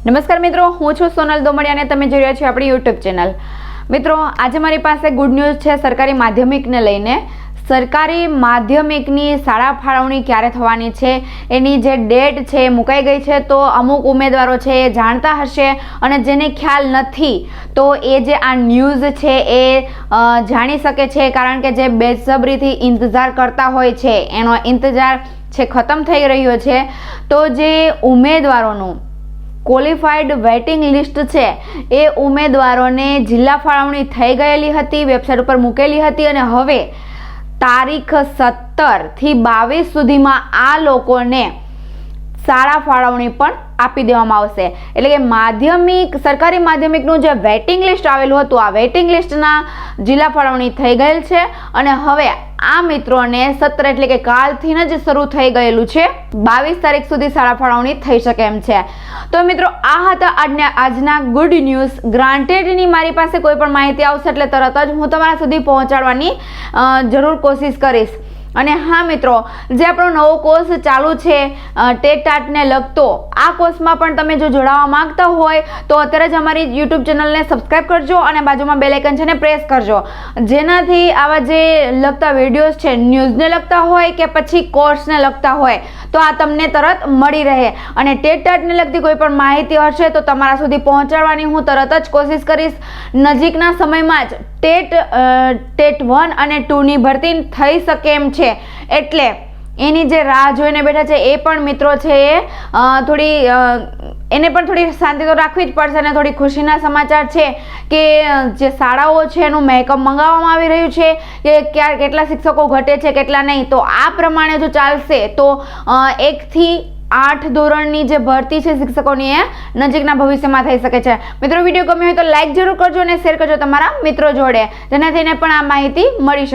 નમસ્કાર મિત્રો, હું છું સોનલ દોમડિયા અને તમે જોઈ રહ્યા છો આપણી યુટ્યુબ ચેનલ. મિત્રો, આજે મારી પાસે ગુડ ન્યૂઝ છે સરકારી માધ્યમિકને લઈને. સરકારી માધ્યમિકની શાળા ફાળવણી ક્યારે થવાની છે એની જે ડેટ છે મુકાઈ ગઈ છે. તો અમુક ઉમેદવારો છે એ જાણતા હશે અને જેને ખ્યાલ નથી તો એ જે આ ન્યૂઝ છે એ જાણી શકે છે, કારણ કે જે બેસબરીથી ઇંતજાર કરતા હોય છે એનો ઇંતજાર છે ખતમ થઈ રહ્યો છે. તો જે ઉમેદવારોનું ક્વોલિફાઈડ વેઇટિંગ લિસ્ટ છે એ ઉમેદવારોને જિલ્લા ફાળવણી થઈ ગયેલી હતી, વેબસાઇટ ઉપર મૂકેલી હતી અને હવે તારીખ 17 થી 22 સુધીમાં આ લોકોને શાળા ફાળવણી પણ આપી દેવામાં આવશે. એટલે કે માધ્યમિક સરકારી માધ્યમિકનું જે વેઇટિંગ લિસ્ટ આવેલું હતું, આ વેઇટિંગ લિસ્ટના જિલ્લા ફાળવણી થઈ ગયેલ છે અને હવે આ મિત્રોને 17 એટલે કે કાલથી જ શરૂ થઈ ગયેલું છે. 22 તારીખ સુધી શાળા ફાળવણી થઈ શકે એમ છે. તો મિત્રો, આ હતા આજના ગુડ ન્યૂઝ. ગ્રાન્ટેડની મારી પાસે કોઈ પણ માહિતી આવશે એટલે તરત જ હું તમારા સુધી પહોંચાડવાની જરૂર કોશિશ કરીશ. અને હા મિત્રો, જે આપણો નવો કોર્સ ચાલુ છે ટેટ ટાટને લગતો, આ કોર્સમાં પણ તમે જો જોડાવા માંગતા હોય તો અત્યારે જ અમારી યુટ્યુબ ચેનલને સબસ્ક્રાઈબ કરજો અને બાજુમાં બેલ આઇકન છે ને પ્રેસ કરજો, જેનાથી આવા જે લગતા વિડીયોઝ છે, ન્યૂઝને લગતા હોય કે પછી કોર્સને લગતા હોય તો આ તમને તરત મળી રહે. અને ટેટ ટાટને લગતી કોઈ પણ માહિતી હશે તો તમારા સુધી પહોંચાડવાની હું તરત જ કોશિશ કરીશ. નજીકના સમયમાં જ ટેટ 1 અને 2 ની ભરતી થઈ શકે એમ છે, એટલે એની જે રાહ જોઈને બેઠા છે એ પણ મિત્રો છે એ એને પણ થોડી શાંતિ તો રાખવી જ પડશે. અને થોડી ખુશીના સમાચાર છે કે જે શાળાઓ છે એનું મહેકમ મંગાવવામાં આવી રહ્યું છે કે કેટલા શિક્ષકો ઘટે છે કેટલા નહીં. તો આ પ્રમાણે જો ચાલશે તો 1 થી 8 ધોરણની જે ભરતી છે શિક્ષકોની એ નજીકના ભવિષ્યમાં થઈ શકે છે. મિત્રો, વિડીયો ગમ્યો હોય તો લાઈક જરૂર કરજો અને શેર કરજો તમારા મિત્રો જોડે, જેનાથી એને પણ આ માહિતી મળી શકે.